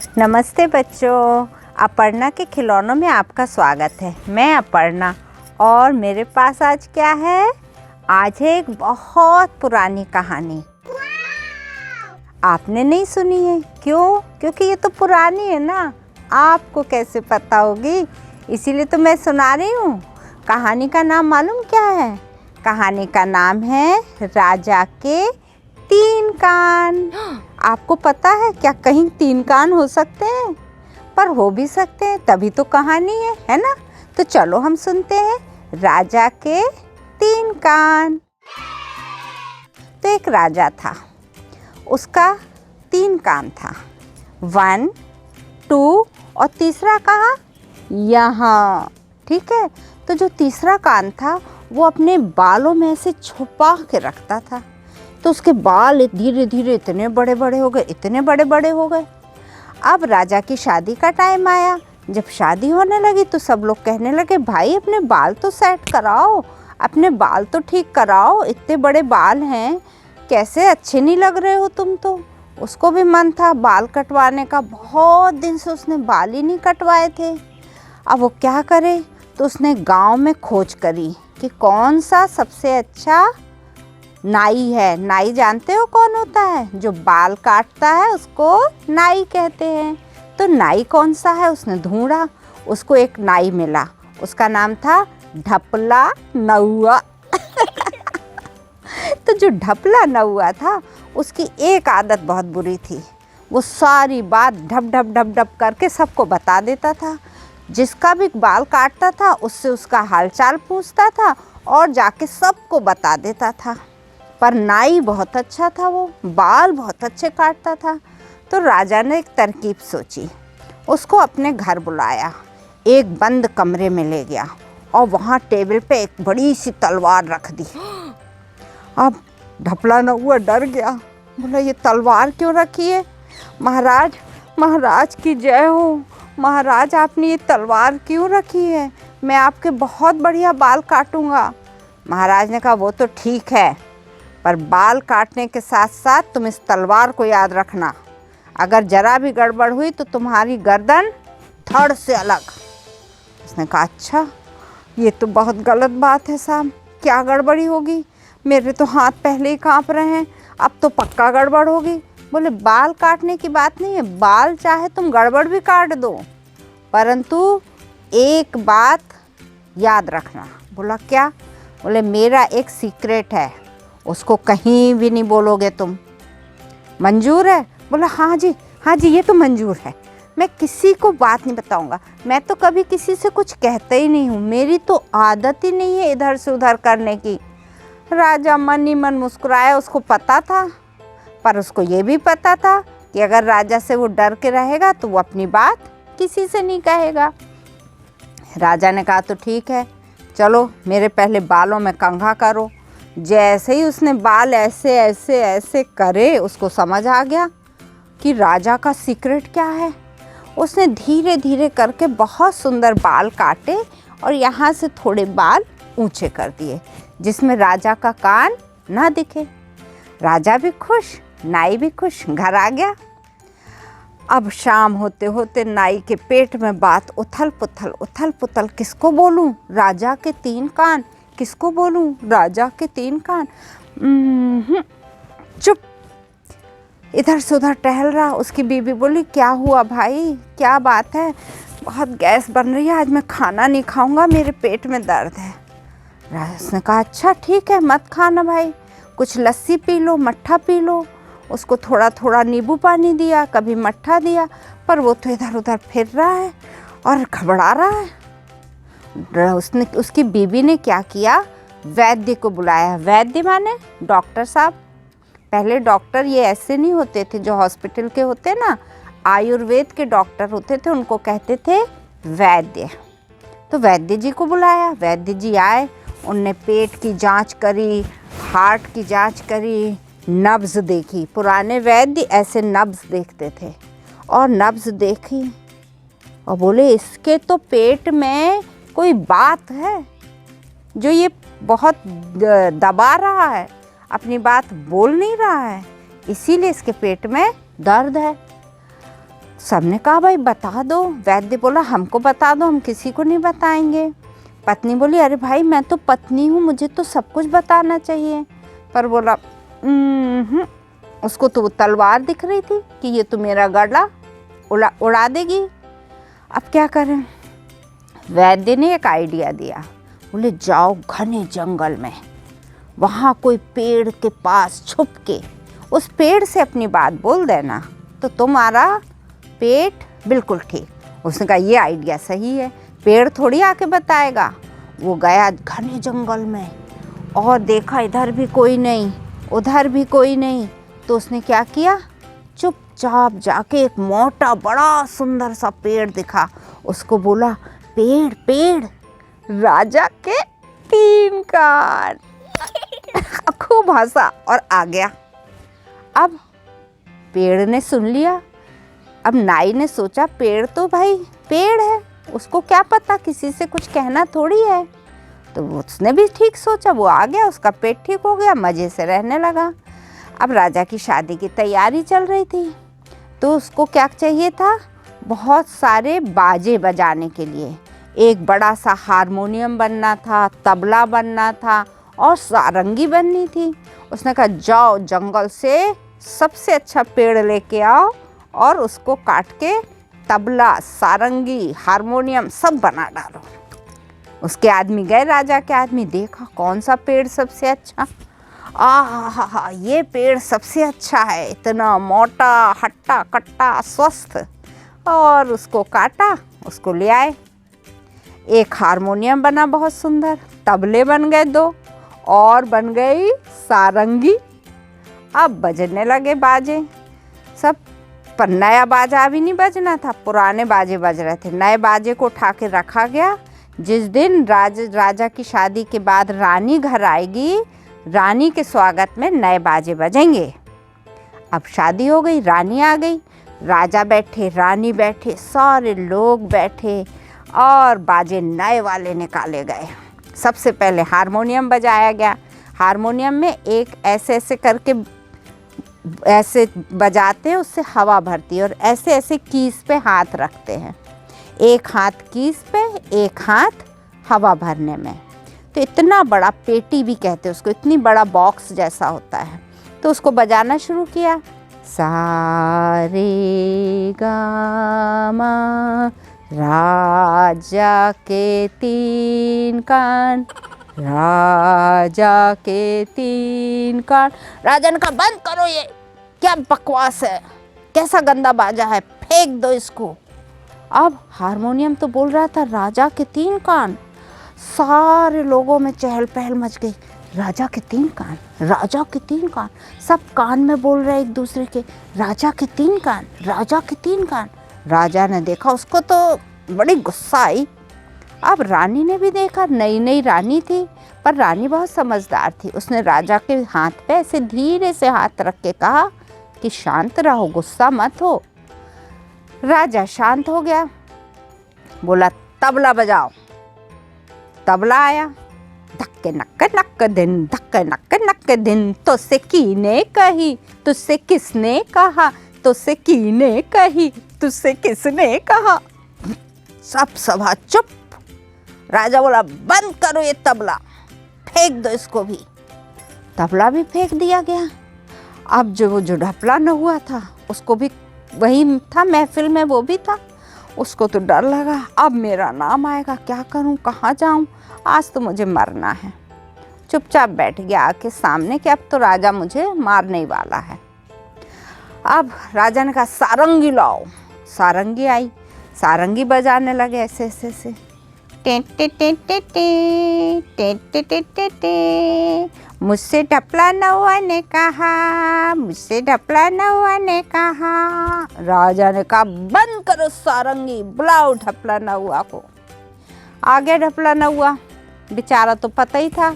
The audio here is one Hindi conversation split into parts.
नमस्ते बच्चों, अपर्णा के खिलौनों में आपका स्वागत है। मैं अपर्णा और मेरे पास आज क्या है? आज है एक बहुत पुरानी कहानी। आपने नहीं सुनी है? क्यों? क्योंकि ये तो पुरानी है ना, आपको कैसे पता होगी, इसीलिए तो मैं सुना रही हूँ। कहानी का नाम मालूम क्या है? कहानी का नाम है राजा के 3 कान। आपको पता है क्या कहीं 3 कान हो सकते हैं? पर हो भी सकते हैं, तभी तो कहानी है ना? तो चलो हम सुनते हैं राजा के 3 कान। तो एक राजा था, उसका 3 कान था। 1, 2 और तीसरा कहाँ? यहाँ। ठीक है, तो जो तीसरा कान था वो अपने बालों में से छुपा के रखता था। तो उसके बाल धीरे धीरे इतने बड़े बड़े हो गए, इतने बड़े बड़े हो गए। अब राजा की शादी का टाइम आया। जब शादी होने लगी तो सब लोग कहने लगे, भाई अपने बाल तो सेट कराओ, अपने बाल तो ठीक कराओ, इतने बड़े बाल हैं, कैसे अच्छे नहीं लग रहे हो तुम तो। उसको भी मन था बाल कटवाने का, बहुत दिन से उसने बाल ही नहीं कटवाए थे। अब वो क्या करे? तो उसने गांव में खोज करी कि कौन सा सबसे अच्छा नाई है। नाई जानते हो कौन होता है? जो बाल काटता है उसको नाई कहते हैं। तो नाई कौन सा है उसने ढूंढा, उसको एक नाई मिला, उसका नाम था ढपला नौआ। तो जो ढपला नौआ था उसकी एक आदत बहुत बुरी थी, वो सारी बात ढप ढप ढप ढप करके सबको बता देता था। जिसका भी बाल काटता था उससे उसका हालचाल पूछता था और जाके सबको बता देता था। पर नाई बहुत अच्छा था, वो बाल बहुत अच्छे काटता था। तो राजा ने एक तरकीब सोची, उसको अपने घर बुलाया, एक बंद कमरे में ले गया और वहाँ टेबल पे एक बड़ी सी तलवार रख दी। अब ढपला नौआ डर गया, बोला ये तलवार क्यों रखी है? महाराज, महाराज की जय हो, महाराज आपने ये तलवार क्यों रखी है? मैं आपके बहुत बढ़िया बाल काटूंगा। महाराज ने कहा वो तो ठीक है, पर बाल काटने के साथ साथ तुम इस तलवार को याद रखना, अगर जरा भी गड़बड़ हुई तो तुम्हारी गर्दन धड़ से अलग। उसने कहा अच्छा, ये तो बहुत गलत बात है साहब, क्या गड़बड़ी होगी? मेरे तो हाथ पहले ही कांप रहे हैं, अब तो पक्का गड़बड़ होगी। बोले बाल काटने की बात नहीं है, बाल चाहे तुम गड़बड़ भी काट दो, परंतु एक बात याद रखना। बोला क्या? बोले मेरा एक सीक्रेट है, उसको कहीं भी नहीं बोलोगे तुम, मंजूर है? बोला हाँ जी, हाँ जी, ये तो मंजूर है, मैं किसी को बात नहीं बताऊंगा, मैं तो कभी किसी से कुछ कहता ही नहीं हूँ, मेरी तो आदत ही नहीं है इधर से उधर करने की। राजा मन ही मन मुस्कुराया, उसको पता था, पर उसको ये भी पता था कि अगर राजा से वो डर के रहेगा तो वो अपनी बात किसी से नहीं कहेगा। राजा ने कहा तो ठीक है, चलो मेरे पहले बालों में कंघा करो। जैसे ही उसने बाल ऐसे ऐसे ऐसे करे, उसको समझ आ गया कि राजा का सीक्रेट क्या है। उसने धीरे धीरे करके बहुत सुंदर बाल काटे और यहाँ से थोड़े बाल ऊंचे कर दिए, जिसमें राजा का कान ना दिखे। राजा भी खुश, नाई भी खुश, घर आ गया। अब शाम होते होते नाई के पेट में बात उथल पुथल, किसको बोलूं? राजा के 3 कान, किसको बोलूं? राजा के 3 कान। चुप, इधर से उधर टहल रहा। उसकी बीवी बोली क्या हुआ भाई, क्या बात है? बहुत गैस बन रही है, आज मैं खाना नहीं खाऊंगा, मेरे पेट में दर्द है। उसने कहा अच्छा ठीक है, मत खाना भाई, कुछ लस्सी पी लो, मट्ठा पी लो। उसको थोड़ा थोड़ा नींबू पानी दिया, कभी मट्ठा दिया, पर वो तो इधर उधर फिर रहा है और घबरा रहा है। उसकी बीवी ने क्या किया, वैद्य को बुलाया। वैद्य माने डॉक्टर साहब। पहले डॉक्टर ये ऐसे नहीं होते थे जो हॉस्पिटल के होते ना, आयुर्वेद के डॉक्टर होते थे, उनको कहते थे वैद्य। तो वैद्य जी को बुलाया। वैद्य जी आए, उनने पेट की जांच करी, हार्ट की जांच करी, नब्ज़ देखी। पुराने वैद्य ऐसे नब्ज़ देखते थे, और नब्ज़ देखी और बोले इसके तो पेट में कोई बात है जो ये बहुत दबा रहा है, अपनी बात बोल नहीं रहा है, इसीलिए इसके पेट में दर्द है। सबने कहा भाई बता दो। वैद्य बोला हमको बता दो, हम किसी को नहीं बताएंगे। पत्नी बोली अरे भाई मैं तो पत्नी हूँ, मुझे तो सब कुछ बताना चाहिए। पर बोला उसको तो तलवार दिख रही थी कि ये तो मेरा गला उड़ा देगी। अब क्या करें। वैद्य ने एक आइडिया दिया। बोले जाओ घने जंगल में, वहाँ कोई पेड़ के पास छुप के उस पेड़ से अपनी बात बोल देना तो तुम्हारा पेट बिल्कुल ठीक। उसने कहा ये आइडिया सही है, पेड़ थोड़ी आके बताएगा। वो गया घने जंगल में और देखा इधर भी कोई नहीं उधर भी कोई नहीं। तो उसने क्या किया, चुपचाप जाके एक मोटा बड़ा सुंदर सा पेड़ दिखा, उसको बोला पेड़ पेड़ राजा के 3 कान। खूब हंसा और आ गया। अब पेड़ ने सुन लिया। अब नाई ने सोचा पेड़ तो भाई पेड़ है, उसको क्या पता, किसी से कुछ कहना थोड़ी है। तो उसने भी ठीक सोचा, वो आ गया, उसका पेट ठीक हो गया, मज़े से रहने लगा। अब राजा की शादी की तैयारी चल रही थी, तो उसको क्या चाहिए था, बहुत सारे बाजे बजाने के लिए। एक बड़ा सा हारमोनियम बनना था, तबला बनना था और सारंगी बननी थी। उसने कहा जाओ जंगल से सबसे अच्छा पेड़ लेके आओ और उसको काट के तबला, सारंगी, हारमोनियम सब बना डालो। उसके आदमी गए, राजा के आदमी, देखा कौन सा पेड़ सबसे अच्छा। हा ये पेड़ सबसे अच्छा है, इतना मोटा हट्टा कट्टा स्वस्थ। और उसको काटा, उसको ले आए। एक हारमोनियम बना बहुत सुंदर, तबले बन गए 2 और बन गई सारंगी। अब बजने लगे बाजे सब, पर नया बाजा भी नहीं बजना था, पुराने बाजे बज रहे थे। नए बाजे को उठा के रखा गया। जिस दिन राजा की शादी के बाद रानी घर आएगी, रानी के स्वागत में नए बाजे बजेंगे। अब शादी हो गई, रानी आ गई, राजा बैठे, रानी बैठे, सारे लोग बैठे और बाजे नए वाले निकाले गए। सबसे पहले हारमोनियम बजाया गया। हारमोनियम में एक ऐसे ऐसे करके ऐसे बजाते हैं, उससे हवा भरती है, और ऐसे ऐसे कीस पे हाथ रखते हैं, एक हाथ कीस पे एक हाथ हवा भरने में। तो इतना बड़ा पेटी भी कहते हैं उसको, इतनी बड़ा बॉक्स जैसा होता है। तो उसको बजाना शुरू किया, सा रे गा मा, राजा के 3 कान, राजा के 3 कान। राजा ने कहा बंद करो, ये क्या बकवास है, कैसा गंदा बाजा है, फेंक दो इसको। अब हारमोनियम तो बोल रहा था राजा के 3 कान। सारे लोगों में चहल पहल मच गई, राजा के 3 कान, राजा के 3 कान। सब कान में बोल रहे एक दूसरे के, राजा के 3 कान, राजा के 3 कान। राजा ने देखा, उसको तो बड़ी गुस्सा आई। अब रानी ने भी देखा, नई नई रानी थी, पर रानी बहुत समझदार थी। उसने राजा के हाथ पे ऐसे धीरे से हाथ रख के कहा कि शांत रहो, गुस्सा मत हो। राजा शांत हो गया, बोला तबला बजाओ। तबला आया, धक्के नक्के नक्के दिन, धक्के नक्के नक्के दिन, तुझसे किने कही, तुझसे किसने कहा, तुझसे किने कही, तुझसे किसने कहा। सब सभा चुप। राजा बोला बंद करो ये तबला, फेंक दो इसको भी। तबला भी फेंक दिया गया। अब जो ढपला न हुआ था, उसको भी वही था महफिल में, वो भी था। उसको तो डर लगा, अब मेरा नाम आएगा, क्या करूं, कहाँ जाऊं, आज तो मुझे मरना है। चुपचाप बैठ गया आके सामने कि अब तो राजा मुझे मारने ही वाला है। अब राजा ने कहा सारंगी लाओ। सारंगी आई, सारंगी बजाने लगे ऐसे ऐसे ऐसे, टे टे टे टे टे टे टे टे टे। मुझसे ढपला नौआ ने कहा, मुझसे ढपला नौआ ने कहा। राजा ने कहा बंद करो सारंगी, बुलाओ ढपला नौआ को। आ गया ढपला नौआ। बेचारा तो पता ही था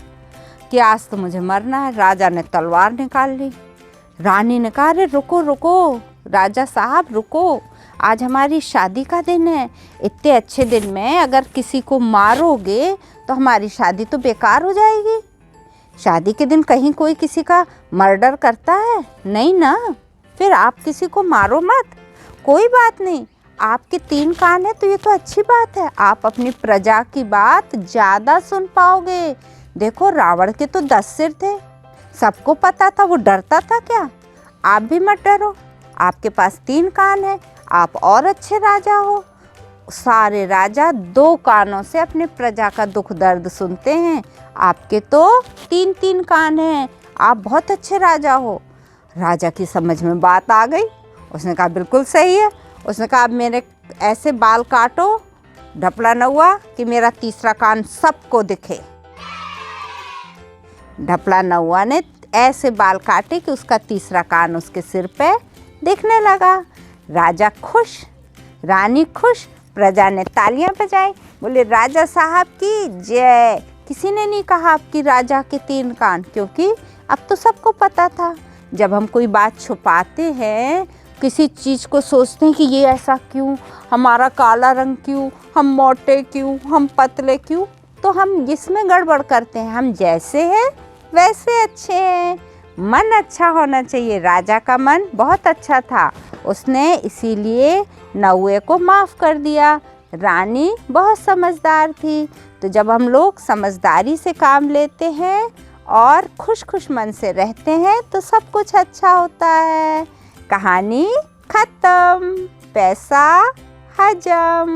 कि आज तो मुझे मरना है। राजा ने तलवार निकाल ली। रानी ने कहा अरे रुको रुको राजा साहब रुको, आज हमारी शादी का दिन है। इतने अच्छे दिन में अगर किसी को मारोगे तो हमारी शादी तो बेकार हो जाएगी। शादी के दिन कहीं कोई किसी का मर्डर करता है नहीं ना, फिर आप किसी को मारो मत। कोई बात नहीं, आपके 3 कान है तो ये तो अच्छी बात है, आप अपनी प्रजा की बात ज़्यादा सुन पाओगे। देखो रावण के तो 10 सिर थे, सबको पता था, वो डरता था क्या? आप भी मत डरो, आपके पास 3 कान है, आप और अच्छे राजा हो। सारे राजा 2 कानों से अपने प्रजा का दुख दर्द सुनते हैं, आपके तो 3-3 कान हैं, आप बहुत अच्छे राजा हो। राजा की समझ में बात आ गई, उसने कहा बिल्कुल सही है। उसने कहा अब मेरे ऐसे बाल काटो ढपला नौआ कि मेरा तीसरा कान सबको दिखे। ढपला नौआ ने ऐसे बाल काटे कि उसका तीसरा कान उसके सिर पे दिखने लगा। राजा खुश, रानी खुश, प्रजा ने तालियां बजाई, बोले राजा साहब की जय। किसी ने नहीं कहा आपकी राजा के 3 कान, क्योंकि अब तो सबको पता था। जब हम कोई बात छुपाते हैं, किसी चीज़ को सोचते हैं कि ये ऐसा क्यों, हमारा काला रंग क्यों, हम मोटे क्यों, हम पतले क्यों, तो हम इसमें गड़बड़ करते हैं। हम जैसे हैं वैसे अच्छे हैं, मन अच्छा होना चाहिए। राजा का मन बहुत अच्छा था, उसने इसीलिए नौवे को माफ़ कर दिया। रानी बहुत समझदार थी। तो जब हम लोग समझदारी से काम लेते हैं और खुश खुश मन से रहते हैं तो सब कुछ अच्छा होता है। कहानी खत्म, पैसा हजम।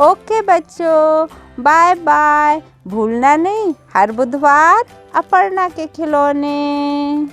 ओके बच्चों, बाय बाय। भूलना नहीं, हर बुधवार अपर्णा के खिलौने।